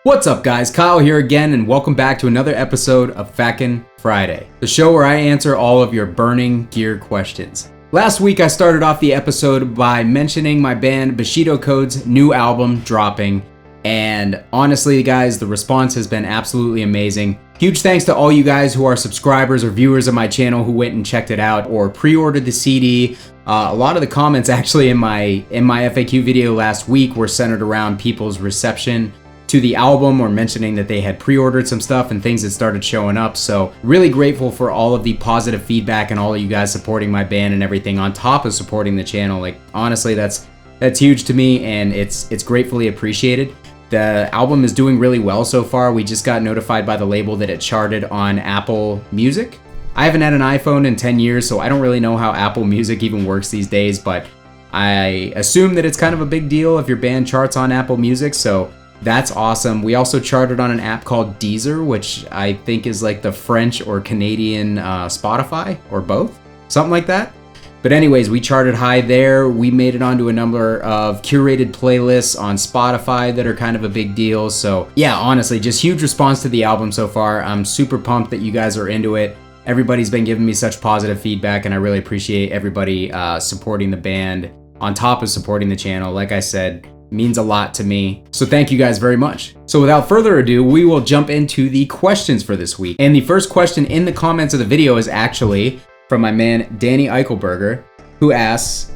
What's up guys, Kyle here again and welcome back to another episode of FAQ'N Friday, the show where I answer all of your burning gear questions. Last week I started off the episode by mentioning my band Bushido Code's new album dropping, and honestly guys, the response has been absolutely amazing. Huge thanks to all you guys who are subscribers or viewers of my channel who went and checked it out or pre-ordered the CD. A lot of the comments actually in my FAQ video last week were centered around people's reception to the album or mentioning that they had pre-ordered some stuff and things had started showing up. So really grateful for all of the positive feedback and all of you guys supporting my band and everything on top of supporting the channel. Like honestly, that's huge to me and it's gratefully appreciated. The album is doing really well so far. We just got notified by the label that it charted on Apple Music. I haven't had an iPhone in 10 years, so I don't really know how Apple Music even works these days, but I assume that it's kind of a big deal if your band charts on Apple Music, so that's awesome. We also charted on an app called DEEZER, which I think is like the French or Canadian Spotify, or both, something like that. But anyways, we charted high there. We made it onto a number of curated playlists on Spotify that are kind of a big deal. So yeah, honestly, just huge response to the album so far. I'm super pumped that you guys are into it. Everybody's been giving me such positive feedback and I really appreciate everybody supporting the band on top of supporting the channel. Like I said, means a lot to me. So thank you guys very much. So without further ado, we will jump into the questions for this week. And the first question in the comments of the video is actually from my man, Danny Eichelberger, who asks,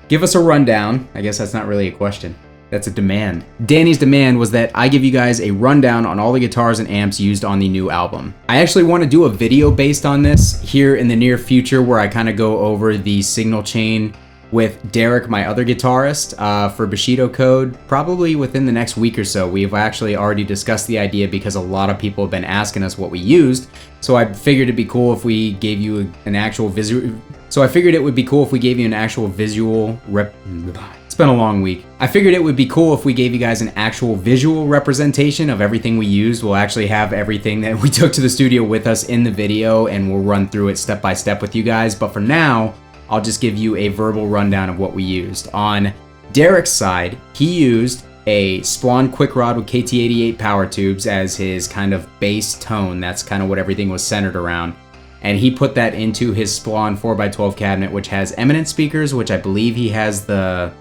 give us a rundown. I guess that's not really a question. That's a demand. Danny's demand was that I give you guys a rundown on all the guitars and amps used on the new album. I actually want to do a video based on this here in the near future where I kind of go over the signal chain with Derrick, my other guitarist, for Bushido Code, probably within the next week or so. We've actually already discussed the idea because a lot of people have been asking us what we used. So I figured it'd be cool if we gave you an actual visual. So I figured it would be cool if we gave you an actual visual It's been a long week. I figured it would be cool if we gave you guys an actual visual representation of everything we used. We'll actually have everything that we took to the studio with us in the video and we'll run through it step by step with you guys. But for now, I'll just give you a verbal rundown of what we used. On Derrick's side, he used a Splon quick rod with KT88 power tubes as his kind of bass tone. That's kind of what everything was centered around. And he put that into his Splon 4x12 cabinet, which has eminent speakers, which I believe he has the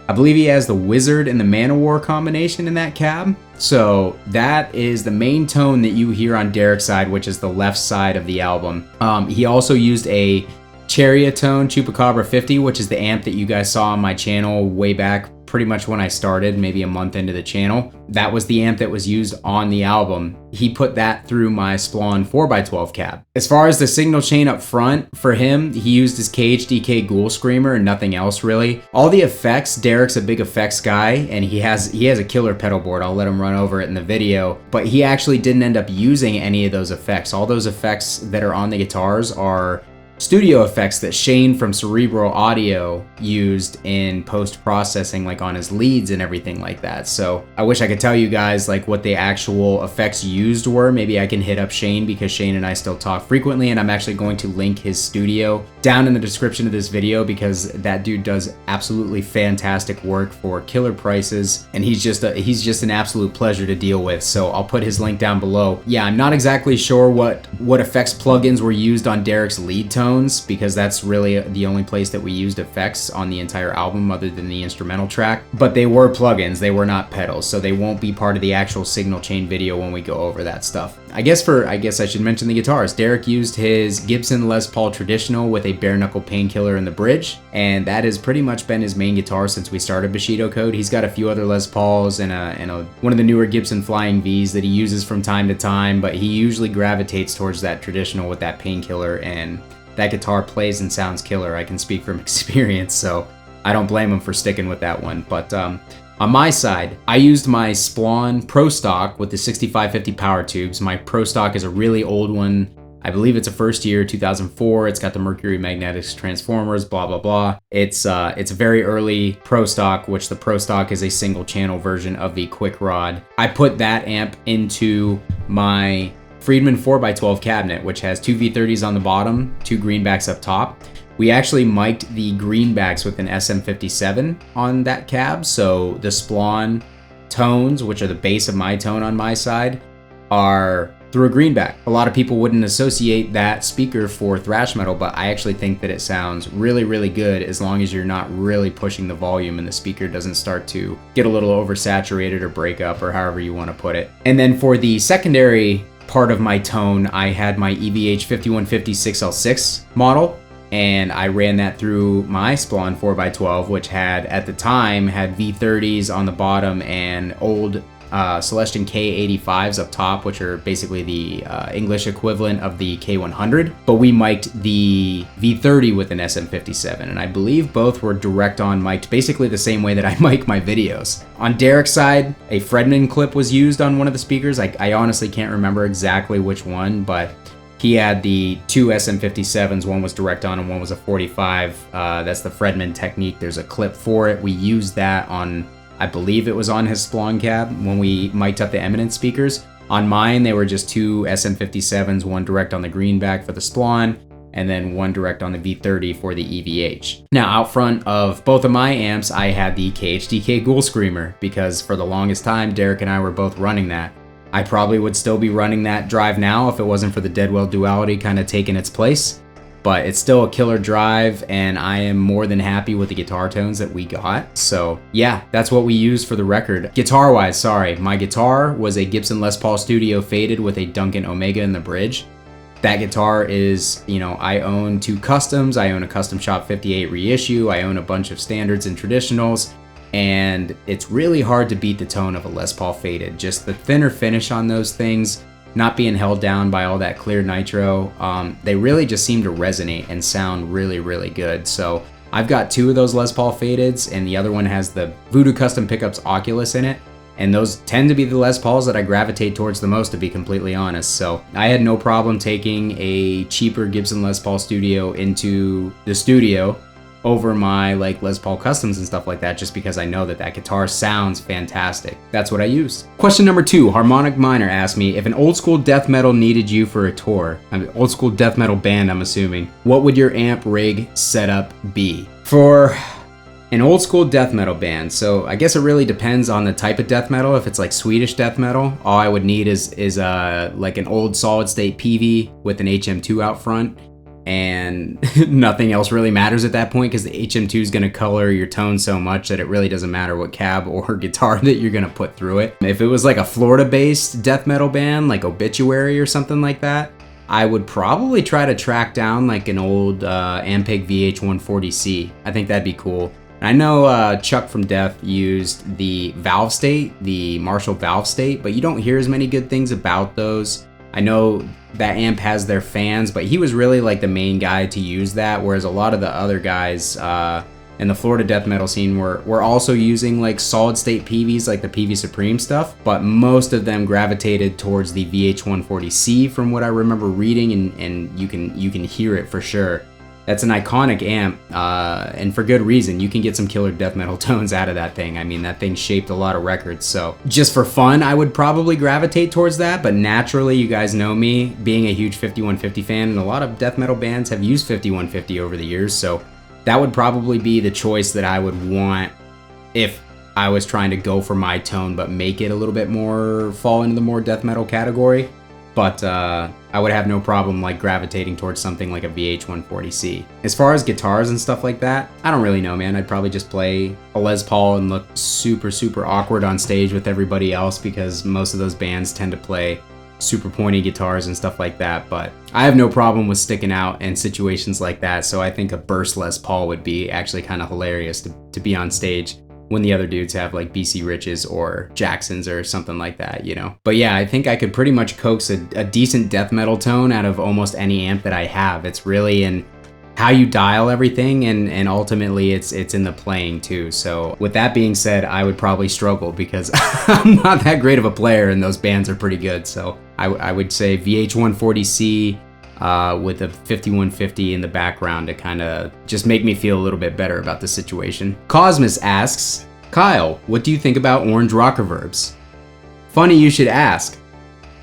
Wizard and the Man-O-War combination in that cab. So that is the main tone that you hear on Derrick's side, which is the left side of the album. He also used a Chariotone Chupacabra 50, which is the amp that you guys saw on my channel way back pretty much when I started, maybe a month into the channel. That was the amp that was used on the album. He put that through my Splon 4x12 cab. As far as the signal chain up front, for him, he used his KHDK Ghoul Screamer and nothing else really. All the effects, Derrick's a big effects guy and he has a killer pedal board. I'll let him run over it in the video, but he actually didn't end up using any of those effects. All those effects that are on the guitars are studio effects that Shane from Cerebral Audio used in post-processing, like on his leads and everything like that. So I wish I could tell you guys like what the actual effects used were. Maybe I can hit up Shane because Shane and I still talk frequently and I'm actually going to link his studio down in the description of this video because that dude does absolutely fantastic work for killer prices and he's just an absolute pleasure to deal with. So I'll put his link down below. Yeah, I'm not exactly sure what effects plugins were used on Derrick's lead tone, because that's really the only place that we used effects on the entire album other than the instrumental track. But they were plugins, they were not pedals, so they won't be part of the actual signal chain video when we go over that stuff. I guess I should mention the guitars. Derrick used his Gibson Les Paul Traditional with a bare knuckle painkiller in the bridge, and that has pretty much been his main guitar since we started Bushido Code. He's got a few other Les Pauls and one of the newer Gibson Flying V's that he uses from time to time, but he usually gravitates towards that traditional with that painkiller, and that guitar plays and sounds killer. I can speak from experience, so I don't blame him for sticking with that one. But on my side, I used my Splon Pro Stock with the 6550 power tubes. My Pro Stock is a really old one. I believe it's a first year, 2004. It's got the Mercury Magnetics transformers, blah, blah, blah. It's a very early Pro Stock, which the Pro Stock is a single channel version of the quick rod. I put that amp into my Friedman 4x12 cabinet, which has two V30s on the bottom, two greenbacks up top. We actually mic'd the greenbacks with an SM57 on that cab, so the Splon tones, which are the base of my tone on my side, are through a greenback. A lot of people wouldn't associate that speaker for thrash metal, but I actually think that it sounds really, really good as long as you're not really pushing the volume and the speaker doesn't start to get a little oversaturated or break up, or however you want to put it. And then for the secondary part of my tone, I had my EVH 5150 6L6 model, and I ran that through my Splon 4x12, which had, at the time, had V30s on the bottom and old Celestion K85s up top, which are basically the English equivalent of the K100, but we mic'd the V30 with an SM57, and I believe both were direct on mic'd basically the same way that I mic my videos. On Derrick's side, a Fredman clip was used on one of the speakers. I honestly can't remember exactly which one, but he had the two SM57s, one was direct on and one was a 45. That's the Fredman technique. There's a clip for it. We used that on, I believe it was on his Splon cab when we mic'd up the Eminence speakers. On mine, they were just two SM57s, one direct on the greenback for the Splon, and then one direct on the V30 for the EVH. Now, out front of both of my amps, I had the KHDK Ghoul Screamer, because for the longest time, Derrick and I were both running that. I probably would still be running that drive now if it wasn't for the Deadweald Duality kind of taking its place. But it's still a killer drive, and I am more than happy with the guitar tones that we got. So yeah, that's what we used for the record. Guitar-wise, sorry, my guitar was a Gibson Les Paul Studio Faded with a Duncan Omega in the bridge. That guitar is, you know, I own two customs, I own a Custom Shop 58 reissue, I own a bunch of standards and traditionals, and it's really hard to beat the tone of a Les Paul Faded. Just the thinner finish on those things, not being held down by all that clear nitro, they really just seem to resonate and sound really, really good. So I've got two of those Les Paul Fadeds, and the other one has the Voodoo Custom Pickups Oculus in it, and those tend to be the Les Pauls that I gravitate towards the most, to be completely honest. So I had no problem taking a cheaper Gibson Les Paul Studio into the studio over my like Les Paul Customs and stuff like that, just because I know that that guitar sounds fantastic. That's what I use. Question number 2, Harmonic Miner asked me, if an old school death metal needed you for a tour, I mean, old school death metal band I'm assuming, what would your amp rig setup be? For an old school death metal band, so I guess it really depends on the type of death metal. If it's like Swedish death metal, all I would need is like an old solid state PV with an HM2 out front, and nothing else really matters at that point, because the HM2 is going to color your tone so much that it really doesn't matter what cab or guitar that you're going to put through it. If it was like a Florida-based death metal band like Obituary or something like that, I would probably try to track down like an old Ampeg VH140C. I think that'd be cool. I know Chuck from Death used the Valve State, the Marshall Valve State, but you don't hear as many good things about those. I know that amp has their fans, but he was really like the main guy to use that, whereas a lot of the other guys in the Florida death metal scene were also using like solid state PVs, like the PV Supreme stuff, but most of them gravitated towards the VH140C from what I remember reading, and you can hear it for sure. That's an iconic amp, and for good reason. You can get some killer death metal tones out of that thing. I mean, that thing shaped a lot of records, so just for fun, I would probably gravitate towards that, but naturally, you guys know me, being a huge 5150 fan, and a lot of death metal bands have used 5150 over the years, so that would probably be the choice that I would want if I was trying to go for my tone, but make it a little bit more, fall into the more death metal category. But I would have no problem like gravitating towards something like a VH140C. As far as guitars and stuff like that, I don't really know, man. I'd probably just play a Les Paul and look super, super awkward on stage with everybody else, because most of those bands tend to play super pointy guitars and stuff like that. But I have no problem with sticking out in situations like that, so I think a burst Les Paul would be actually kind of hilarious to be on stage when the other dudes have like BC Riches or Jacksons or something like that, you know? But yeah, I think I could pretty much coax a decent death metal tone out of almost any amp that I have. It's really in how you dial everything, and ultimately it's in the playing too. So with that being said, I would probably struggle because I'm not that great of a player and those bands are pretty good. So I would say VH140C, with a 5150 in the background to kind of just make me feel a little bit better about the situation. Cosmos asks, Kyle, what do you think about orange Rockerverbs? Funny you should ask.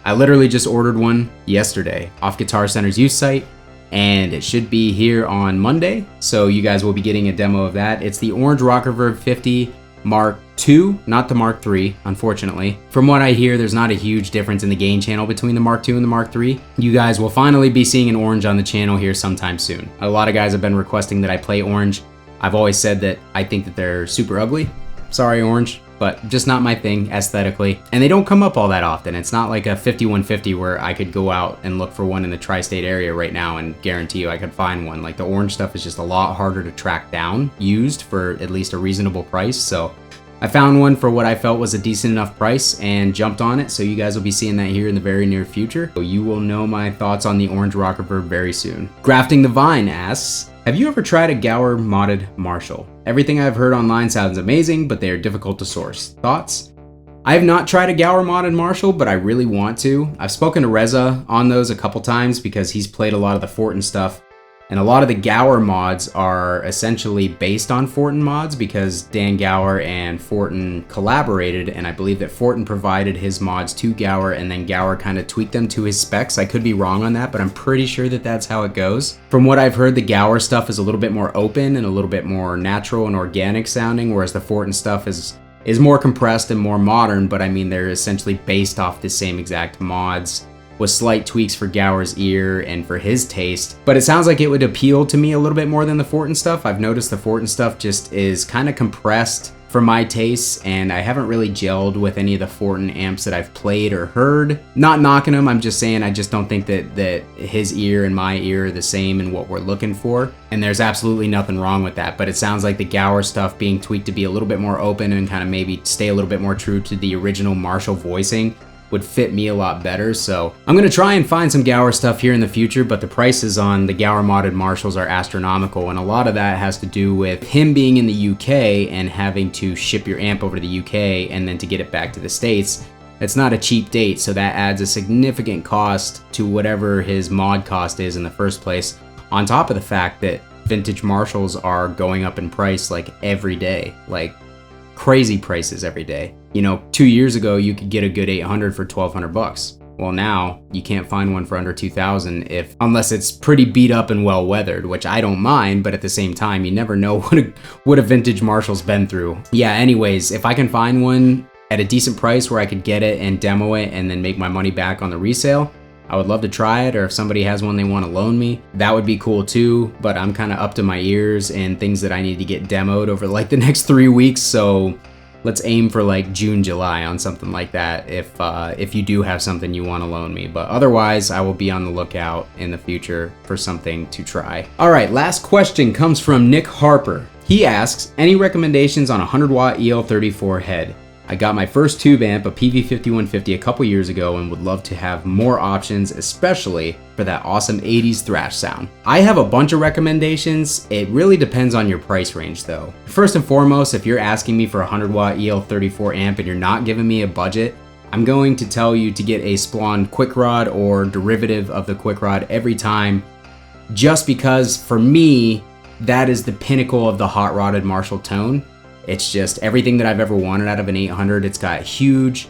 I literally just ordered one yesterday off Guitar Center's used site, and it should be here on Monday, so you guys will be getting a demo of that. It's the orange Rockerverb 50 Mark II, not the Mark III, unfortunately. From what I hear, there's not a huge difference in the gain channel between the Mark II and the Mark III. You guys will finally be seeing an orange on the channel here sometime soon. A lot of guys have been requesting that I play orange. I've always said that I think that they're super ugly. Sorry, orange, but just not my thing aesthetically. And they don't come up all that often. It's not like a 5150 where I could go out and look for one in the tri-state area right now and guarantee you I could find one. Like the orange stuff is just a lot harder to track down, used for at least a reasonable price. So I found one for what I felt was a decent enough price and jumped on it. So you guys will be seeing that here in the very near future. So you will know my thoughts on the orange Rockerverb very soon. Grafting the Vine asks, have you ever tried a Gower modded Marshall? Everything I've heard online sounds amazing, but they are difficult to source. Thoughts? I have not tried a Gower modded Marshall, but I really want to. I've spoken to Reza on those a couple times because he's played a lot of the FAQ'N stuff. And a lot of the Gower mods are essentially based on FAQ'N mods because Dan Gower and FAQ'N collaborated, and I believe that FAQ'N provided his mods to Gower and then Gower kind of tweaked them to his specs. I could be wrong on that, but I'm pretty sure that that's how it goes. From what I've heard, the Gower stuff is a little bit more open and a little bit more natural and organic sounding, whereas the FAQ'N stuff is more compressed and more modern, but I mean, they're essentially based off the same exact mods, with slight tweaks for Gower's ear and for his taste. But it sounds like it would appeal to me a little bit more than the FAQ'N stuff. I've noticed the FAQ'N stuff just is kind of compressed for my tastes, and I haven't really gelled with any of the FAQ'N amps that I've played or heard. Not knocking them, I'm just saying I just don't think that his ear and my ear are the same in what we're looking for. And there's absolutely nothing wrong with that, but it sounds like the Gower stuff being tweaked to be a little bit more open and kind of maybe stay a little bit more true to the original Marshall voicing would fit me a lot better. So I'm gonna try and find some Gower stuff here in the future, but the prices on the Gower modded Marshalls are astronomical, and a lot of that has to do with him being in the UK and having to ship your amp over to the UK and then to get it back to the States. It's not a cheap date, so that adds a significant cost to whatever his mod cost is in the first place, on top of the fact that vintage Marshalls are going up in price like every day, like crazy prices every day. You know, 2 years ago, you could get a good 800 for 1,200 bucks. Well, now you can't find one for under 2,000 unless it's pretty beat up and well weathered, which I don't mind, but at the same time, you never know what a vintage Marshall's been through. Yeah, anyways, if I can find one at a decent price where I could get it and demo it and then make my money back on the resale, I would love to try it. Or if somebody has one they want to loan me, that would be cool too, but I'm kind of up to my ears in things that I need to get demoed over like the next 3 weeks, so let's aim for like June, July on something like that if you do have something you want to loan me. But otherwise, I will be on the lookout in the future for something to try. All right, last question comes from Nick Harper. He asks, any recommendations on a 100 watt EL34 head? I got my first tube amp, a PV5150, a couple years ago and would love to have more options, especially for that awesome 80s thrash sound. I have a bunch of recommendations. It really depends on your price range though. First and foremost, if you're asking me for a 100 watt EL34 amp and you're not giving me a budget, I'm going to tell you to get a Splon quick rod or derivative of the quick rod every time, just because for me, that is the pinnacle of the hot rodded Marshall tone. It's just everything that I've ever wanted out of an 800. It's got huge,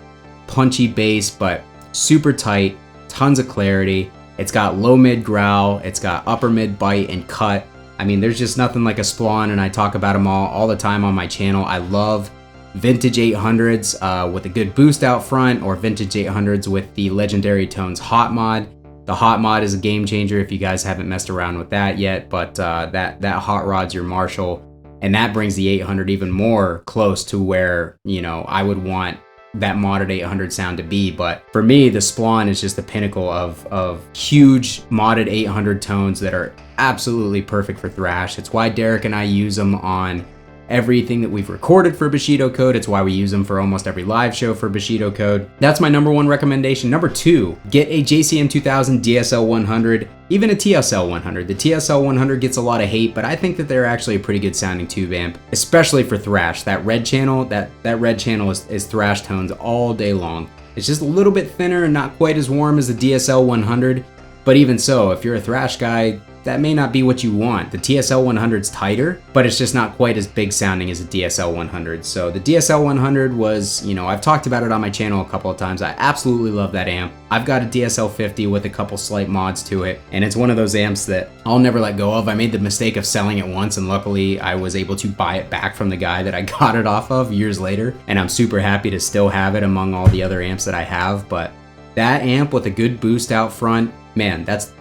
punchy bass, but super tight, tons of clarity. It's got low mid growl. It's got upper mid bite and cut. I mean, there's just nothing like a Splon, and I talk about them all the time on my channel. I love vintage 800s with a good boost out front, or vintage 800s with the legendary tones hot mod. The hot mod is a game changer if you guys haven't messed around with that yet, but that hot rod's your Marshall. And that brings the 800 even more close to where, you know, I would want that modded 800 sound to be. But for me, the Splon is just the pinnacle of huge modded 800 tones that are absolutely perfect for thrash. It's why Derrick and I use them on everything that we've recorded for Bushido Code. It's why we use them for almost every live show for Bushido Code. That's my number one recommendation. Number two, get a JCM 2000 DSL 100, even a TSL 100. The TSL 100 gets a lot of hate, but I think that they're actually a pretty good sounding tube amp, especially for thrash. That red channel, that red channel is thrash tones all day long. It's just a little bit thinner and not quite as warm as the DSL 100, but even so, if you're a thrash guy, that may not be what you want. The TSL 100's tighter, but it's just not quite as big sounding as a DSL 100. So the DSL 100 was, you know, I've talked about it on my channel a couple of times. I absolutely love that amp. I've got a DSL 50 with a couple slight mods to it, and it's one of those amps that I'll never let go of. I made the mistake of selling it once, and luckily I was able to buy it back from the guy that I got it off of years later, and I'm super happy to still have it among all the other amps that I have. But that amp with a good boost out front, man, that's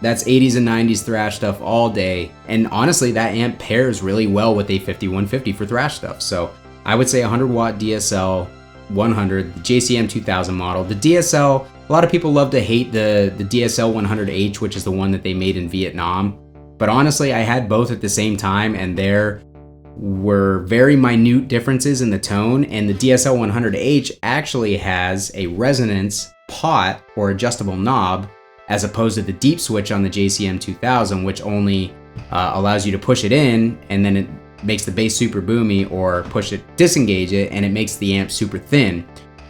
80s and 90s thrash stuff all day. And honestly, that amp pairs really well with a 5150 for thrash stuff. So I would say 100 watt DSL 100, the JCM 2000 model. The DSL, a lot of people love to hate the DSL 100H, which is the one that they made in Vietnam. But honestly, I had both at the same time, and there were very minute differences in the tone. And the DSL 100H actually has a resonance pot or adjustable knob, as opposed to the deep switch on the JCM 2000, which only allows you to push it in and then it makes the bass super boomy, or push it, disengage it, and it makes the amp super thin.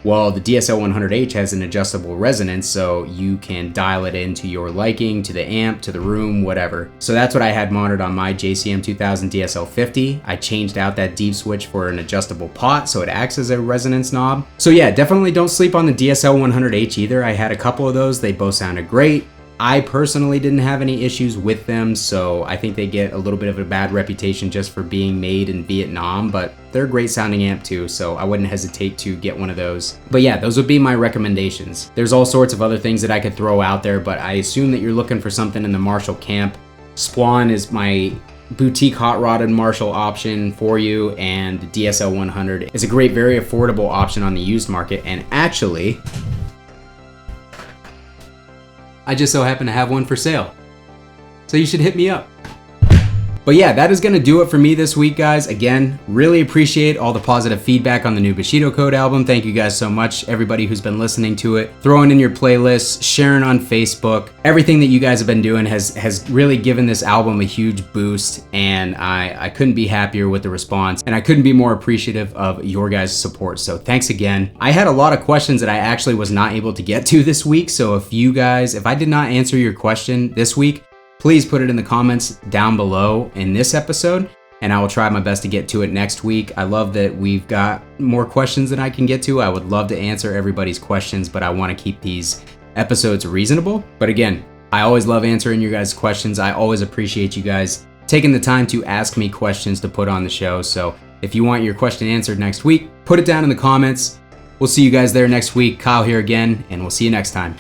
Well, the DSL 100H has an adjustable resonance, so you can dial it into your liking, to the amp, to the room, whatever. So that's what I had mounted on my JCM 2000 DSL 50. I changed out that deep switch for an adjustable pot, so it acts as a resonance knob. So yeah, definitely don't sleep on the DSL 100H either. I had a couple of those, they both sounded great. I personally didn't have any issues with them, so I think they get a little bit of a bad reputation just for being made in Vietnam, but they're a great sounding amp too, so I wouldn't hesitate to get one of those. But yeah, those would be my recommendations. There's all sorts of other things that I could throw out there, but I assume that you're looking for something in the Marshall camp. Spawn is my boutique hot rodded Marshall option for you, and the DSL 100 is a great, very affordable option on the used market. And actually, I just so happen to have one for sale, so you should hit me up. But yeah, that is gonna do it for me this week, guys. Again, really appreciate all the positive feedback on the new Bushido Code album. Thank you guys so much, everybody who's been listening to it, throwing in your playlists, sharing on Facebook. Everything that you guys have been doing has really given this album a huge boost, and I couldn't be happier with the response, and I couldn't be more appreciative of your guys' support. So thanks again. I had a lot of questions that I actually was not able to get to this week, so if I did not answer your question this week, please put it in the comments down below in this episode, and I will try my best to get to it next week. I love that we've got more questions than I can get to. I would love to answer everybody's questions, but I want to keep these episodes reasonable. But again, I always love answering your guys' questions. I always appreciate you guys taking the time to ask me questions to put on the show. So if you want your question answered next week, put it down in the comments. We'll see you guys there next week. Kyle here again, and we'll see you next time.